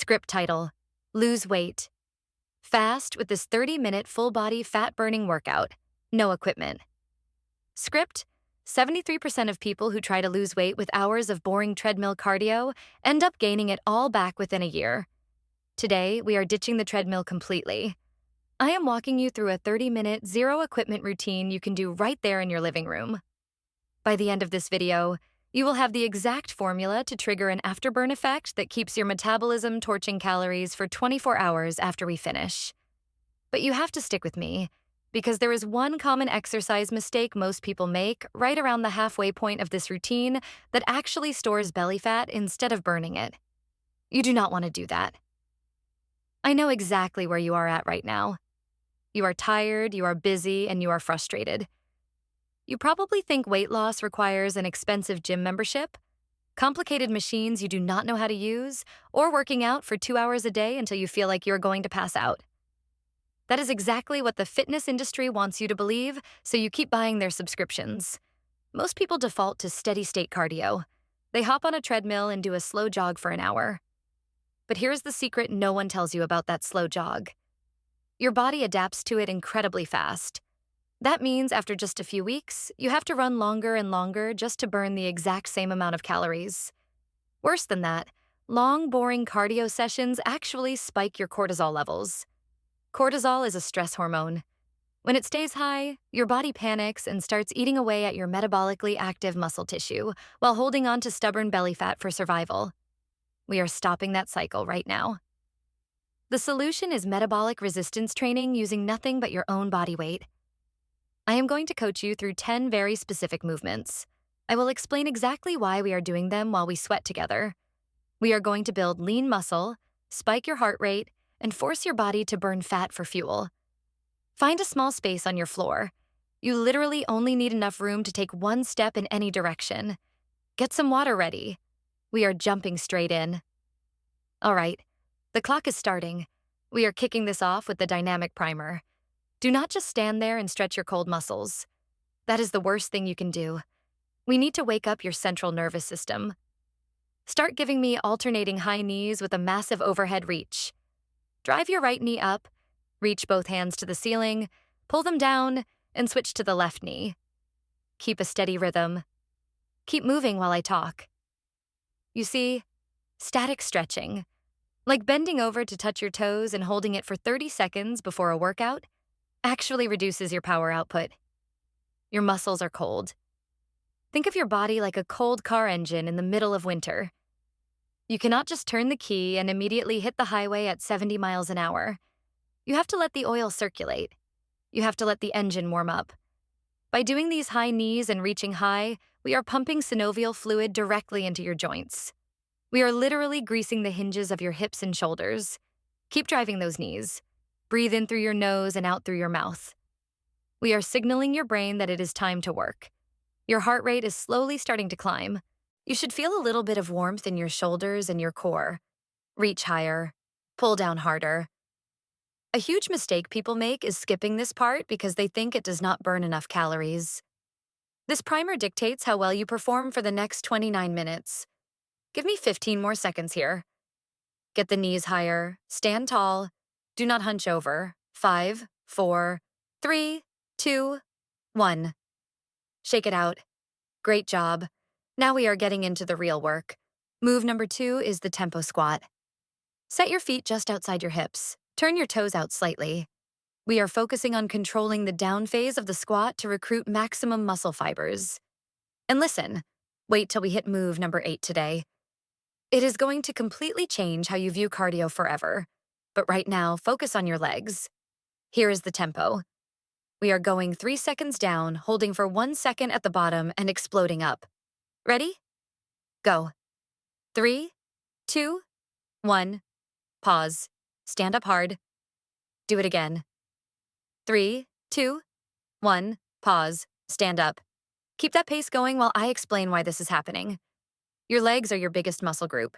Script title: Lose Weight. Fast with this 30-minute full-body fat-burning workout. No equipment. Script: 73% of people who try to lose weight with hours of boring treadmill cardio end up gaining it all back within a year. Today, we are ditching the treadmill completely. I am walking you through a 30-minute, zero-equipment routine you can do right there in your living room. By the end of this video, you will have the exact formula to trigger an afterburn effect that keeps your metabolism torching calories for 24 hours after we finish. But you have to stick with me, because there is one common exercise mistake most people make right around the halfway point of this routine that actually stores belly fat instead of burning it. You do not want to do that. I know exactly where you are at right now. You are tired, you are busy, and you are frustrated. You probably think weight loss requires an expensive gym membership, complicated machines you do not know how to use, or working out for 2 hours a day until you feel like you're going to pass out. That is exactly what the fitness industry wants you to believe, so you keep buying their subscriptions. Most people default to steady-state cardio. They hop on a treadmill and do a slow jog for an hour. But here's the secret no one tells you about that slow jog. Your body adapts to it incredibly fast. That means after just a few weeks, you have to run longer and longer just to burn the exact same amount of calories. Worse than that, long, boring cardio sessions actually spike your cortisol levels. Cortisol is a stress hormone. When it stays high, your body panics and starts eating away at your metabolically active muscle tissue while holding on to stubborn belly fat for survival. We are stopping that cycle right now. The solution is metabolic resistance training using nothing but your own body weight. I am going to coach you through 10 very specific movements. I will explain exactly why we are doing them while we sweat together. We are going to build lean muscle, spike your heart rate, and force your body to burn fat for fuel. Find a small space on your floor. You literally only need enough room to take one step in any direction. Get some water ready. We are jumping straight in. All right, the clock is starting. We are kicking this off with the dynamic primer. Do not just stand there and stretch your cold muscles. That is the worst thing you can do. We need to wake up your central nervous system. Start giving me alternating high knees with a massive overhead reach. Drive your right knee up, reach both hands to the ceiling, pull them down, and switch to the left knee. Keep a steady rhythm. Keep moving while I talk. You see, static stretching, like bending over to touch your toes and holding it for 30 seconds before a workout, actually reduces your power output. Your muscles are cold. Think of your body like a cold car engine in the middle of winter. You cannot just turn the key and immediately hit the highway at 70 miles an hour. You have to let the oil circulate. You have to let the engine warm up. By doing these high knees and reaching high, we are pumping synovial fluid directly into your joints. We are literally greasing the hinges of your hips and shoulders. Keep driving those knees. Breathe in through your nose and out through your mouth. We are signaling your brain that it is time to work. Your heart rate is slowly starting to climb. You should feel a little bit of warmth in your shoulders and your core. Reach higher. Pull down harder. A huge mistake people make is skipping this part because they think it does not burn enough calories. This primer dictates how well you perform for the next 29 minutes. Give me 15 more seconds here. Get the knees higher. Stand tall. Do not hunch over. 5, 4, 3, 2, 1. Shake it out. Great job. Now we are getting into the real work. Move number 2 is the tempo squat. Set your feet just outside your hips. Turn your toes out slightly. We are focusing on controlling the down phase of the squat to recruit maximum muscle fibers. And listen, wait till we hit move number 8 today. It is going to completely change how you view cardio forever. But right now, focus on your legs. Here is the tempo. We are going 3 seconds down, holding for 1 second at the bottom and exploding up. Ready? Go. 3, 2, 1. Pause. Stand up hard. Do it again. 3, 2, 1. Pause. Stand up. Keep that pace going while I explain why this is happening. Your legs are your biggest muscle group.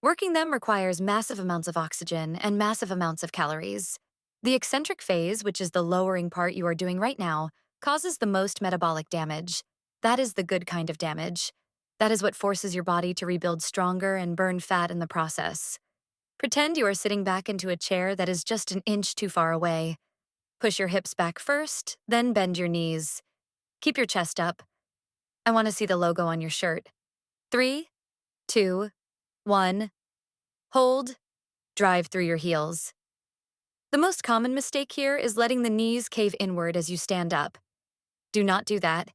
Working them requires massive amounts of oxygen and massive amounts of calories. The eccentric phase, which is the lowering part you are doing right now, causes the most metabolic damage. That is the good kind of damage. That is what forces your body to rebuild stronger and burn fat in the process. Pretend you are sitting back into a chair that is just an inch too far away. Push your hips back first, then bend your knees. Keep your chest up. I want to see the logo on your shirt. 3, 2, 1. Hold. Drive through your heels. The most common mistake here is letting the knees cave inward as you stand up. Do not do that.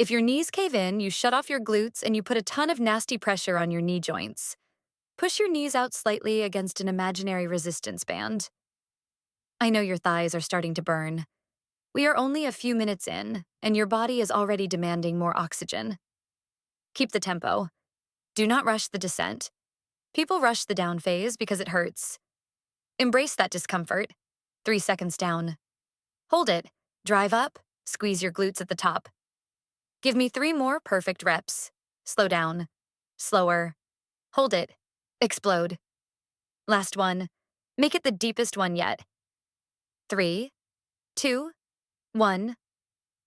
If your knees cave in, you shut off your glutes and you put a ton of nasty pressure on your knee joints. Push your knees out slightly against an imaginary resistance band. I know your thighs are starting to burn. We are only a few minutes in, and your body is already demanding more oxygen. Keep the tempo. Do not rush the descent. People rush the down phase because it hurts. Embrace that discomfort. 3 seconds down. Hold it. Drive up. Squeeze your glutes at the top. Give me 3 more perfect reps. Slow down. Slower. Hold it. Explode. Last one. Make it the deepest one yet. 3, 2, 1.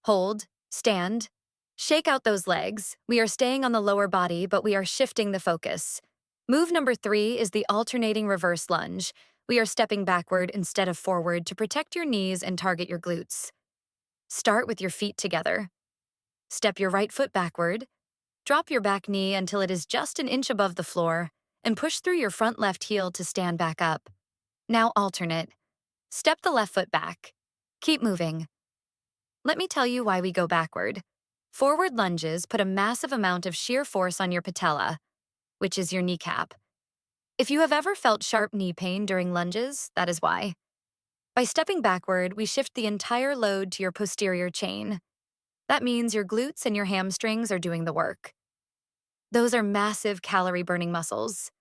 Hold. Stand. Shake out those legs. We are staying on the lower body, but we are shifting the focus. Move number 3 is the alternating reverse lunge. We are stepping backward instead of forward to protect your knees and target your glutes. Start with your feet together. Step your right foot backward. Drop your back knee until it is just an inch above the floor, and push through your front left heel to stand back up. Now alternate. Step the left foot back. Keep moving. Let me tell you why we go backward. Forward lunges put a massive amount of shear force on your patella, which is your kneecap. If you have ever felt sharp knee pain during lunges, that is why. By stepping backward, we shift the entire load to your posterior chain. That means your glutes and your hamstrings are doing the work. Those are massive calorie-burning muscles.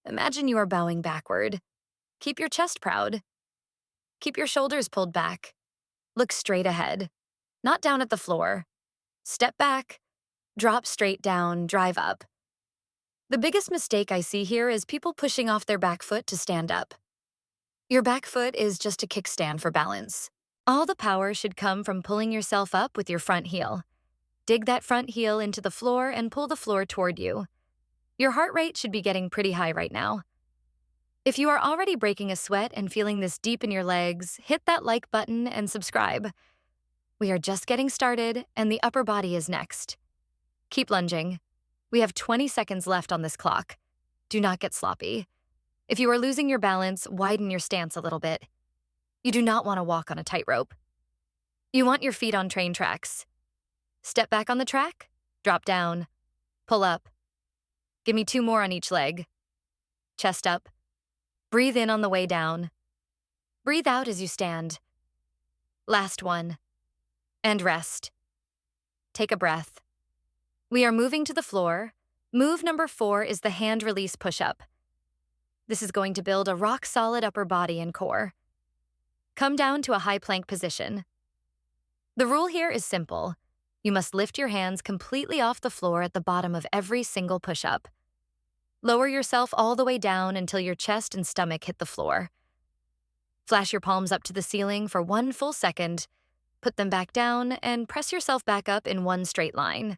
Imagine you are bowing backward. Keep your chest proud. Keep your shoulders pulled back. Look straight ahead, not down at the floor. Step back, drop straight down, drive up. The biggest mistake I see here is people pushing off their back foot to stand up. Your back foot is just a kickstand for balance. All the power should come from pulling yourself up with your front heel. Dig that front heel into the floor and pull the floor toward you. Your heart rate should be getting pretty high right now. If you are already breaking a sweat and feeling this deep in your legs, hit that like button and subscribe. We are just getting started, and the upper body is next. Keep lunging. We have 20 seconds left on this clock. Do not get sloppy. If you are losing your balance, widen your stance a little bit. You do not want to walk on a tightrope. You want your feet on train tracks. Step back on the track, drop down, pull up. Give me 2 more on each leg. Chest up. Breathe in on the way down. Breathe out as you stand. Last one. And rest. Take a breath. We are moving to the floor. Move number 4 is the hand release push-up. This is going to build a rock-solid upper body and core. Come down to a high plank position. The rule here is simple. You must lift your hands completely off the floor at the bottom of every single push-up. Lower yourself all the way down until your chest and stomach hit the floor. Flash your palms up to the ceiling for 1 full second, put them back down, and press yourself back up in 1 straight line.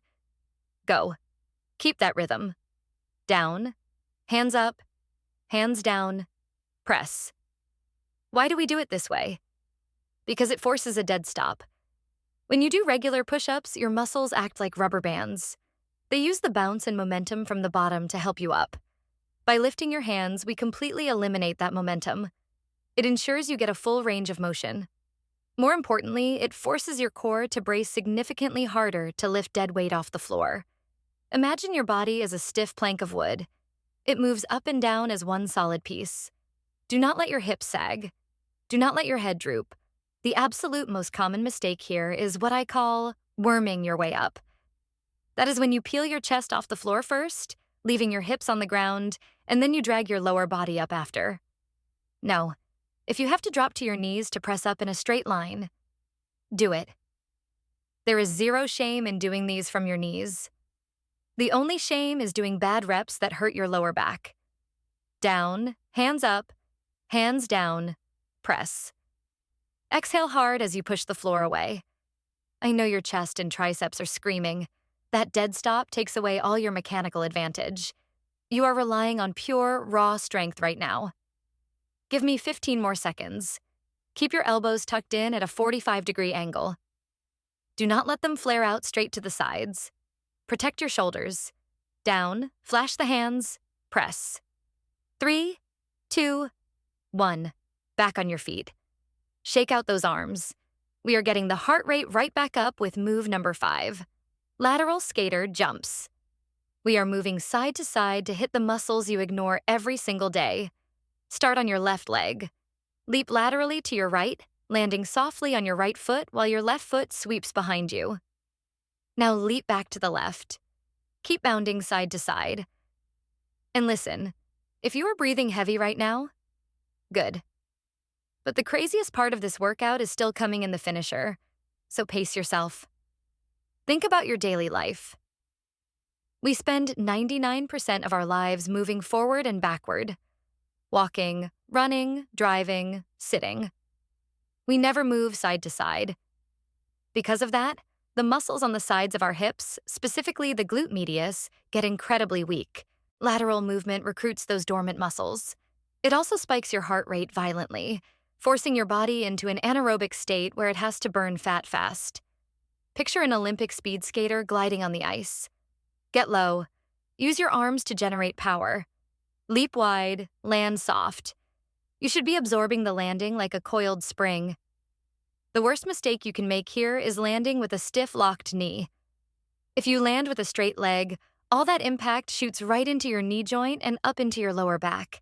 Go. Keep that rhythm. Down, hands up, hands down, press. Why do we do it this way? Because it forces a dead stop. When you do regular push-ups, your muscles act like rubber bands. They use the bounce and momentum from the bottom to help you up. By lifting your hands, we completely eliminate that momentum. It ensures you get a full range of motion. More importantly, it forces your core to brace significantly harder to lift dead weight off the floor. Imagine your body as a stiff plank of wood. It moves up and down as one solid piece. Do not let your hips sag. Do not let your head droop. The absolute most common mistake here is what I call worming your way up. That is when you peel your chest off the floor first, leaving your hips on the ground, and then you drag your lower body up after. No. If you have to drop to your knees to press up in a straight line, do it. There is 0 shame in doing these from your knees. The only shame is doing bad reps that hurt your lower back. Down, hands up, hands down, press. Exhale hard as you push the floor away. I know your chest and triceps are screaming. That dead stop takes away all your mechanical advantage. You are relying on pure, raw strength right now. Give me 15 more seconds. Keep your elbows tucked in at a 45-degree angle. Do not let them flare out straight to the sides. Protect your shoulders. Down, flash the hands, press. 3, 2, 1. Back on your feet. Shake out those arms. We are getting the heart rate right back up with move number 5. Lateral skater jumps. We are moving side to side to hit the muscles you ignore every single day. Start on your left leg. Leap laterally to your right, landing softly on your right foot while your left foot sweeps behind you. Now leap back to the left. Keep bounding side to side. And listen, if you are breathing heavy right now, good. But the craziest part of this workout is still coming in the finisher, so pace yourself. Think about your daily life. We spend 99% of our lives moving forward and backward. Walking, running, driving, sitting. We never move side to side. Because of that, the muscles on the sides of our hips, specifically the glute medius, get incredibly weak. Lateral movement recruits those dormant muscles. It also spikes your heart rate violently, forcing your body into an anaerobic state where it has to burn fat fast. Picture an Olympic speed skater gliding on the ice. Get low. Use your arms to generate power. Leap wide, land soft. You should be absorbing the landing like a coiled spring. The worst mistake you can make here is landing with a stiff, locked knee. If you land with a straight leg, all that impact shoots right into your knee joint and up into your lower back.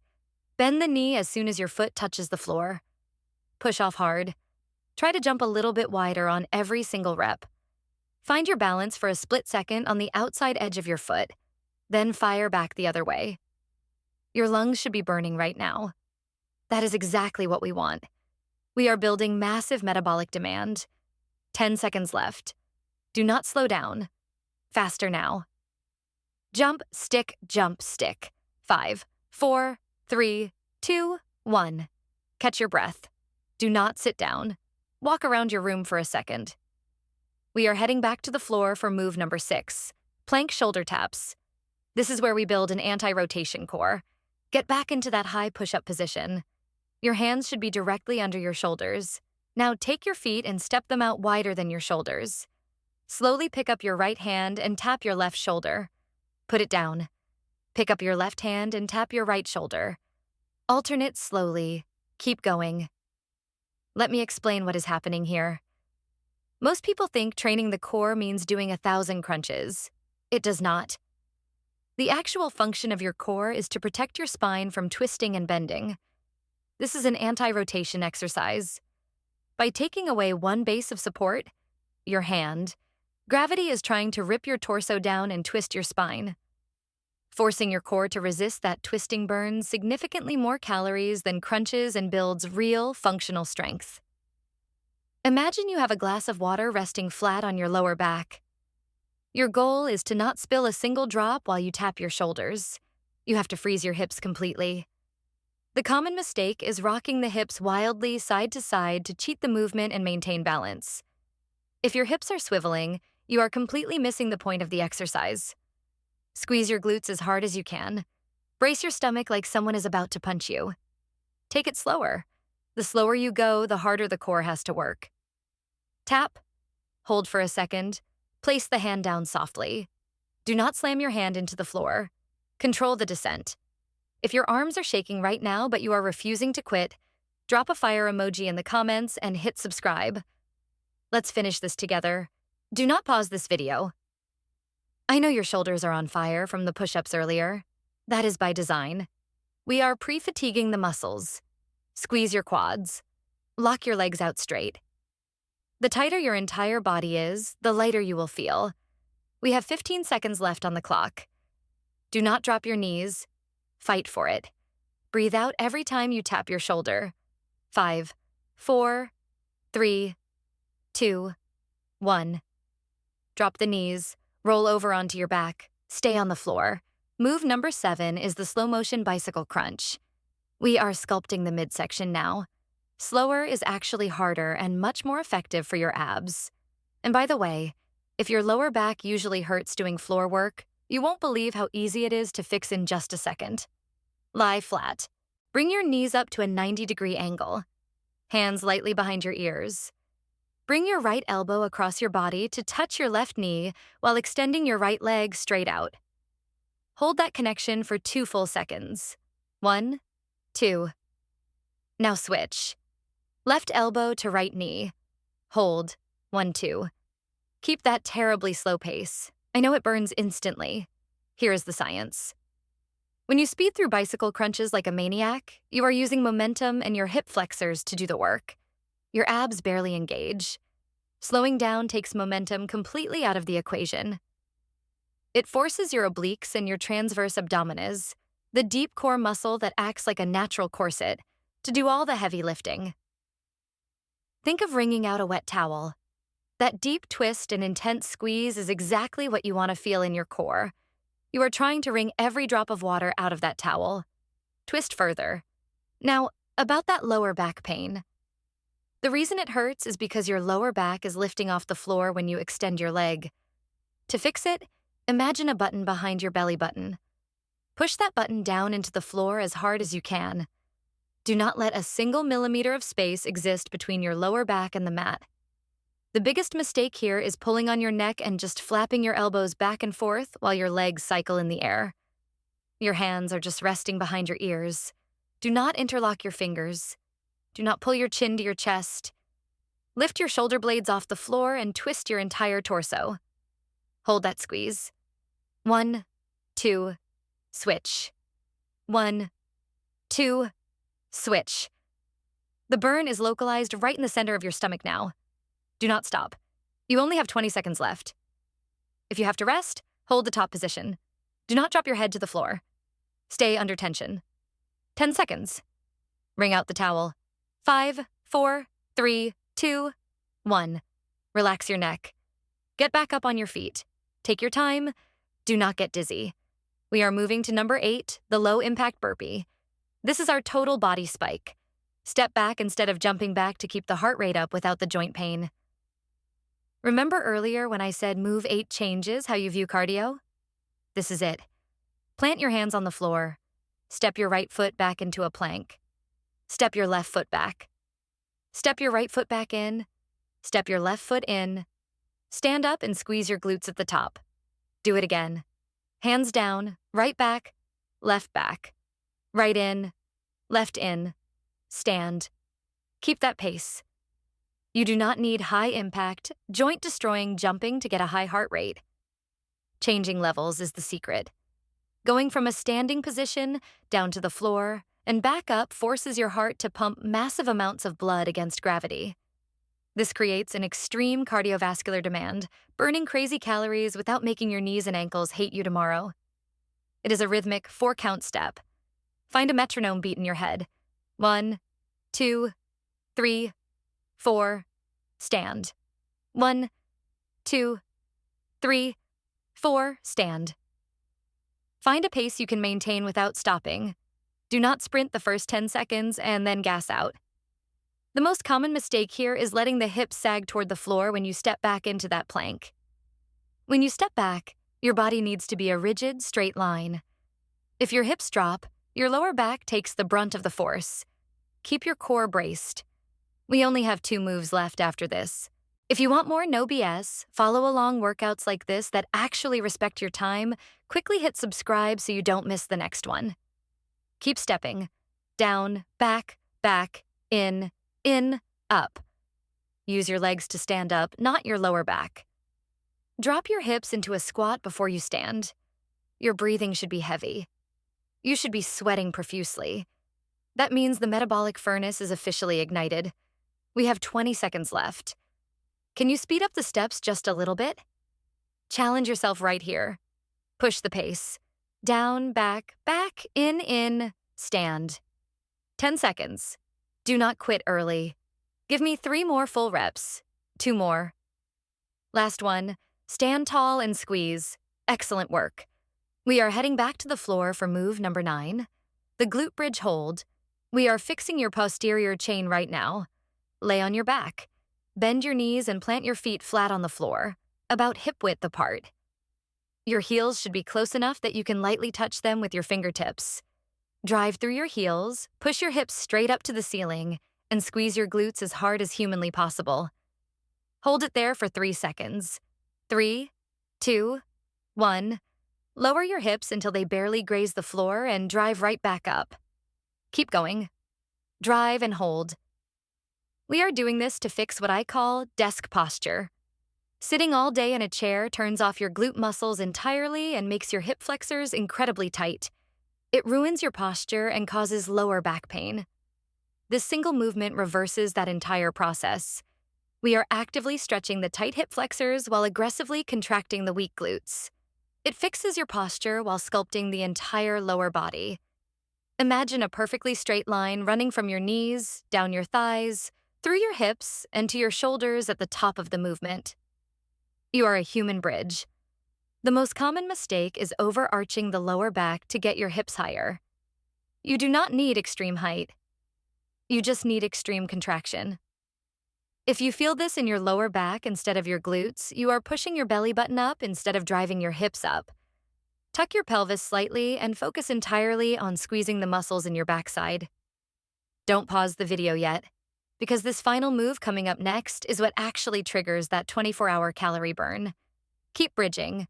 Bend the knee as soon as your foot touches the floor. Push off hard. Try to jump a little bit wider on every single rep. Find your balance for a split second on the outside edge of your foot, then fire back the other way. Your lungs should be burning right now. That is exactly what we want. We are building massive metabolic demand. 10 seconds left. Do not slow down. Faster now. Jump, stick, jump, stick. 5, 4, 3, 2, 1. Catch your breath. Do not sit down. Walk around your room for a second. We are heading back to the floor for move number 6, plank shoulder taps. This is where we build an anti-rotation core. Get back into that high push-up position. Your hands should be directly under your shoulders. Now take your feet and step them out wider than your shoulders. Slowly pick up your right hand and tap your left shoulder. Put it down. Pick up your left hand and tap your right shoulder. Alternate slowly. Keep going. Let me explain what is happening here. Most people think training the core means doing 1,000 crunches. It does not. The actual function of your core is to protect your spine from twisting and bending. This is an anti-rotation exercise. By taking away one base of support, your hand, gravity is trying to rip your torso down and twist your spine. Forcing your core to resist that twisting burns significantly more calories than crunches and builds real, functional strength. Imagine you have a glass of water resting flat on your lower back. Your goal is to not spill a single drop while you tap your shoulders. You have to freeze your hips completely. The common mistake is rocking the hips wildly side to side to cheat the movement and maintain balance. If your hips are swiveling, you are completely missing the point of the exercise. Squeeze your glutes as hard as you can. Brace your stomach like someone is about to punch you. Take it slower. The slower you go, the harder the core has to work. Tap. Hold for a second. Place the hand down softly. Do not slam your hand into the floor. Control the descent. If your arms are shaking right now but you are refusing to quit, drop a fire emoji in the comments and hit subscribe. Let's finish this together. Do not pause this video. I know your shoulders are on fire from the push-ups earlier. That is by design. We are pre-fatiguing the muscles. Squeeze your quads. Lock your legs out straight. The tighter your entire body is, the lighter you will feel. We have 15 seconds left on the clock. Do not drop your knees. Fight for it. Breathe out every time you tap your shoulder. 5, 4, 3, 2, 1. Drop the knees. Roll over onto your back. Stay on the floor. Move number 7 is the slow-motion bicycle crunch. We are sculpting the midsection now. Slower is actually harder and much more effective for your abs. And by the way, if your lower back usually hurts doing floor work, you won't believe how easy it is to fix in just a second. Lie flat. Bring your knees up to a 90-degree angle. Hands lightly behind your ears. Bring your right elbow across your body to touch your left knee while extending your right leg straight out. Hold that connection for 2 full seconds. 1, 2. Now switch. Left elbow to right knee. Hold. 1, 2. Keep that terribly slow pace. I know it burns instantly. Here is the science. When you speed through bicycle crunches like a maniac, you are using momentum and your hip flexors to do the work. Your abs barely engage. Slowing down takes momentum completely out of the equation. It forces your obliques and your transverse abdominis, the deep core muscle that acts like a natural corset, to do all the heavy lifting. Think of wringing out a wet towel. That deep twist and intense squeeze is exactly what you want to feel in your core. You are trying to wring every drop of water out of that towel. Twist further. Now, about that lower back pain. The reason it hurts is because your lower back is lifting off the floor when you extend your leg. To fix it, imagine a button behind your belly button. Push that button down into the floor as hard as you can. Do not let a single millimeter of space exist between your lower back and the mat. The biggest mistake here is pulling on your neck and just flapping your elbows back and forth while your legs cycle in the air. Your hands are just resting behind your ears. Do not interlock your fingers. Do not pull your chin to your chest. Lift your shoulder blades off the floor and twist your entire torso. Hold that squeeze. 1, 2, switch. 1, 2, switch. The burn is localized right in the center of your stomach now. Do not stop. You only have 20 seconds left. If you have to rest, hold the top position. Do not drop your head to the floor. Stay under tension. 10 seconds. Wring out the towel. 5, 4, 3, 2, 1. Relax your neck. Get back up on your feet. Take your time. Do not get dizzy. We are moving to number 8, the low-impact burpee. This is our total body spike. Step back instead of jumping back to keep the heart rate up without the joint pain. Remember earlier when I said move 8 changes how you view cardio? This is it. Plant your hands on the floor. Step your right foot back into a plank. Step your left foot back. Step your right foot back in. Step your left foot in. Stand up and squeeze your glutes at the top. Do it again. Hands down, right back, left back. Right in, left in. Stand. Keep that pace. You do not need high-impact, joint-destroying jumping to get a high heart rate. Changing levels is the secret. Going from a standing position down to the floor and back up forces your heart to pump massive amounts of blood against gravity. This creates an extreme cardiovascular demand, burning crazy calories without making your knees and ankles hate you tomorrow. It is a rhythmic 4-count step. Find a metronome beat in your head. 1, 2, 3, 4, stand. 1, 2, 3, 4, stand. Find a pace you can maintain without stopping. Do not sprint the first 10 seconds and then gas out. The most common mistake here is letting the hips sag toward the floor when you step back into that plank. When you step back, your body needs to be a rigid, straight line. If your hips drop, your lower back takes the brunt of the force. Keep your core braced. We only have 2 moves left after this. If you want more no BS, follow along workouts like this that actually respect your time, quickly hit subscribe so you don't miss the next one. Keep stepping. Down, back, in, up. Use your legs to stand up, not your lower back. Drop your hips into a squat before you stand. Your breathing should be heavy. You should be sweating profusely. That means the metabolic furnace is officially ignited. We have 20 seconds left. Can you speed up the steps just a little bit? Challenge yourself right here. Push the pace. Down, back, in, stand. 10 seconds. Do not quit early. Give me 3 more full reps. 2 more. Last one. Stand tall and squeeze. Excellent work. We are heading back to the floor for move number 9, the glute bridge hold. We are fixing your posterior chain right now. Lay on your back. Bend your knees and plant your feet flat on the floor, about hip width apart. Your heels should be close enough that you can lightly touch them with your fingertips. Drive through your heels, push your hips straight up to the ceiling, and squeeze your glutes as hard as humanly possible. Hold it there for 3 seconds. 3, 2, 1. Lower your hips until they barely graze the floor and drive right back up. Keep going. Drive and hold. We are doing this to fix what I call desk posture. Sitting all day in a chair turns off your glute muscles entirely and makes your hip flexors incredibly tight. It ruins your posture and causes lower back pain. This single movement reverses that entire process. We are actively stretching the tight hip flexors while aggressively contracting the weak glutes. It fixes your posture while sculpting the entire lower body. Imagine a perfectly straight line running from your knees, down your thighs, through your hips, and to your shoulders at the top of the movement. You are a human bridge. The most common mistake is overarching the lower back to get your hips higher. You do not need extreme height. You just need extreme contraction. If you feel this in your lower back instead of your glutes, you are pushing your belly button up instead of driving your hips up. Tuck your pelvis slightly and focus entirely on squeezing the muscles in your backside. Don't pause the video yet, because this final move coming up next is what actually triggers that 24-hour calorie burn. Keep bridging.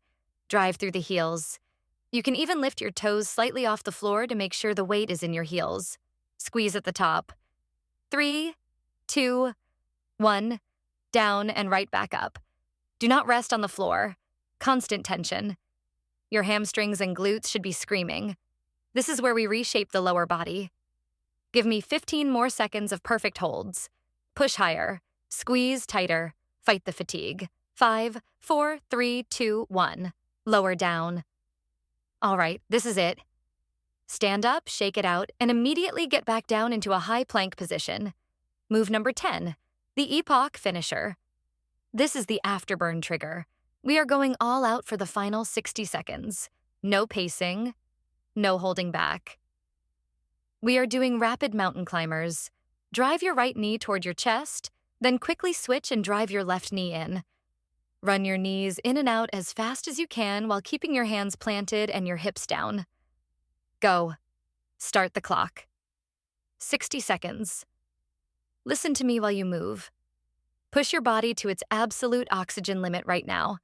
Drive through the heels. You can even lift your toes slightly off the floor to make sure the weight is in your heels. Squeeze at the top. 3, 2, 1. Down and right back up. Do not rest on the floor. Constant tension. Your hamstrings and glutes should be screaming. This is where we reshape the lower body. Give me 15 more seconds of perfect holds. Push higher. Squeeze tighter. Fight the fatigue. 5, 4, 3, 2, 1. Lower down. All right, this is it. Stand up, shake it out, and immediately get back down into a high plank position. Move number 10, the epoch finisher. This is the afterburn trigger. We are going all out for the final 60 seconds. No pacing, no holding back. We are doing rapid mountain climbers. Drive your right knee toward your chest, then quickly switch and drive your left knee in. Run your knees in and out as fast as you can while keeping your hands planted and your hips down. Go. Start the clock. 60 seconds. Listen to me while you move. Push your body to its absolute oxygen limit right now.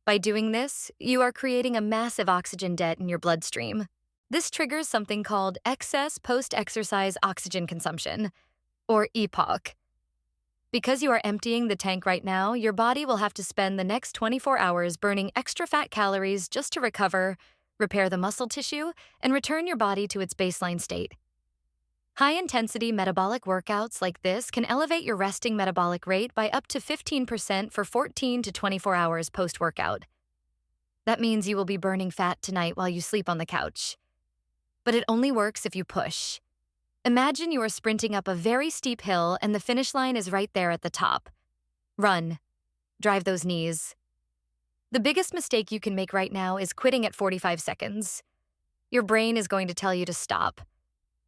By doing this, you are creating a massive oxygen debt in your bloodstream. This triggers something called excess post-exercise oxygen consumption, or EPOC. Because you are emptying the tank right now, your body will have to spend the next 24 hours burning extra fat calories just to recover, repair the muscle tissue, and return your body to its baseline state. High-intensity metabolic workouts like this can elevate your resting metabolic rate by up to 15% for 14 to 24 hours post-workout. That means you will be burning fat tonight while you sleep on the couch. But it only works if you push. Imagine you are sprinting up a very steep hill and the finish line is right there at the top. Run. Drive those knees. The biggest mistake you can make right now is quitting at 45 seconds. Your brain is going to tell you to stop.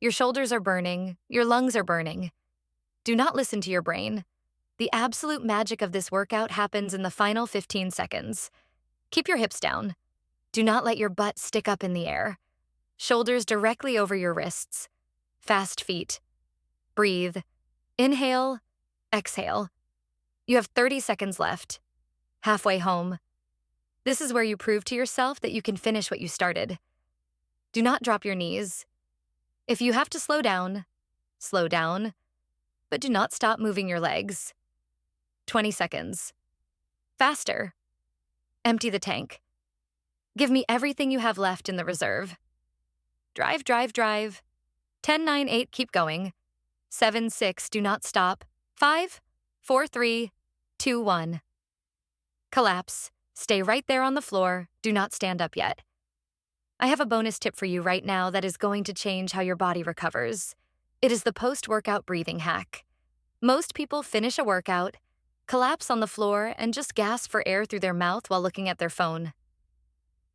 Your shoulders are burning. Your lungs are burning. Do not listen to your brain. The absolute magic of this workout happens in the final 15 seconds. Keep your hips down. Do not let your butt stick up in the air. Shoulders directly over your wrists. Fast feet. Breathe. Inhale. Exhale. You have 30 seconds left. Halfway home. This is where you prove to yourself that you can finish what you started. Do not drop your knees. If you have to slow down, but do not stop moving your legs. 20 seconds. Faster. Empty the tank. Give me everything you have left in the reserve. Drive, drive, drive. 10, 9, 8, keep going. 7, 6, do not stop. 5, 4, 3, 2, 1. Collapse. Stay right there on the floor. Do not stand up yet. I have a bonus tip for you right now that is going to change how your body recovers. It is the post-workout breathing hack. Most people finish a workout, collapse on the floor, and just gasp for air through their mouth while looking at their phone.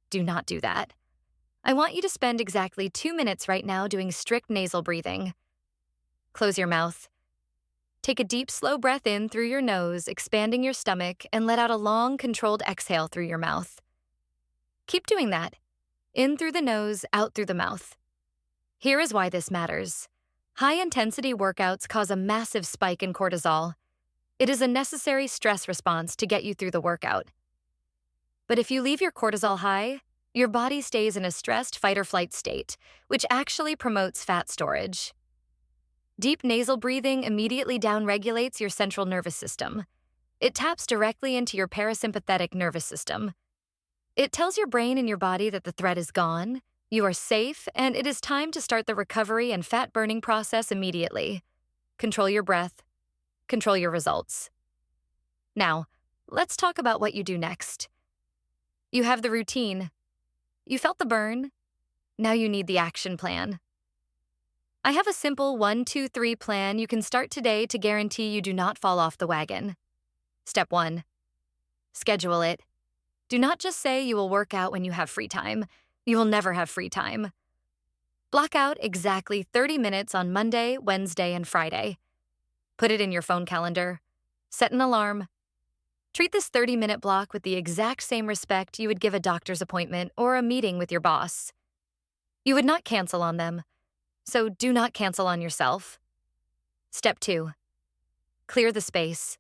Do not do that. I want you to spend exactly 2 minutes right now doing strict nasal breathing. Close your mouth. Take a deep, slow breath in through your nose, expanding your stomach, and let out a long, controlled exhale through your mouth. Keep doing that. In through the nose, out through the mouth. Here is why this matters. High-intensity workouts cause a massive spike in cortisol. It is a necessary stress response to get you through the workout. But if you leave your cortisol high, your body stays in a stressed fight-or-flight state, which actually promotes fat storage. Deep nasal breathing immediately downregulates your central nervous system. It taps directly into your parasympathetic nervous system. It tells your brain and your body that the threat is gone, you are safe, and it is time to start the recovery and fat-burning process immediately. Control your breath. Control your results. Now, let's talk about what you do next. You have the routine. You felt the burn. Now you need the action plan. I have a simple 1-2-3 plan you can start today to guarantee you do not fall off the wagon. Step 1. Schedule it. Do not just say you will work out when you have free time. You will never have free time. Block out exactly 30 minutes on Monday, Wednesday, and Friday. Put it in your phone calendar. Set an alarm. Treat this 30-minute block with the exact same respect you would give a doctor's appointment or a meeting with your boss. You would not cancel on them, so do not cancel on yourself. Step 2. Clear the space.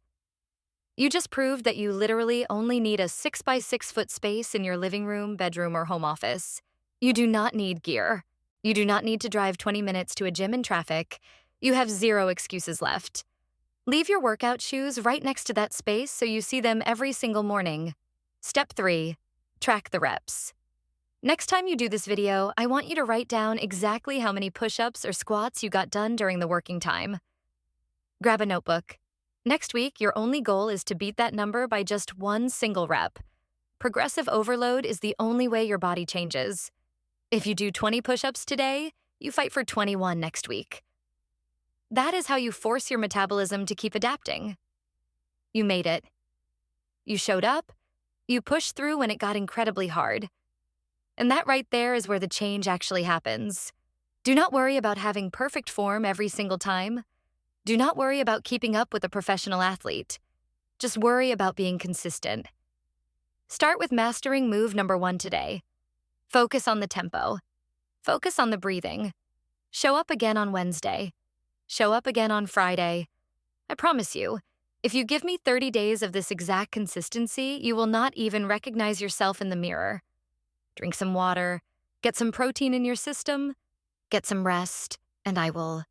You just proved that you literally only need a 6x6-foot space in your living room, bedroom, or home office. You do not need gear. You do not need to drive 20 minutes to a gym in traffic. You have 0 excuses left. Leave your workout shoes right next to that space so you see them every single morning. Step 3. Track the reps. Next time you do this video, I want you to write down exactly how many push-ups or squats you got done during the working time. Grab a notebook. Next week, your only goal is to beat that number by just 1 single rep. Progressive overload is the only way your body changes. If you do 20 push-ups today, you fight for 21 next week. That is how you force your metabolism to keep adapting. You made it. You showed up. You pushed through when it got incredibly hard. And that right there is where the change actually happens. Do not worry about having perfect form every single time. Do not worry about keeping up with a professional athlete. Just worry about being consistent. Start with mastering move number 1 today. Focus on the tempo. Focus on the breathing. Show up again on Wednesday. Show up again on Friday. I promise you, if you give me 30 days of this exact consistency, you will not even recognize yourself in the mirror. Drink some water, get some protein in your system, get some rest, and I will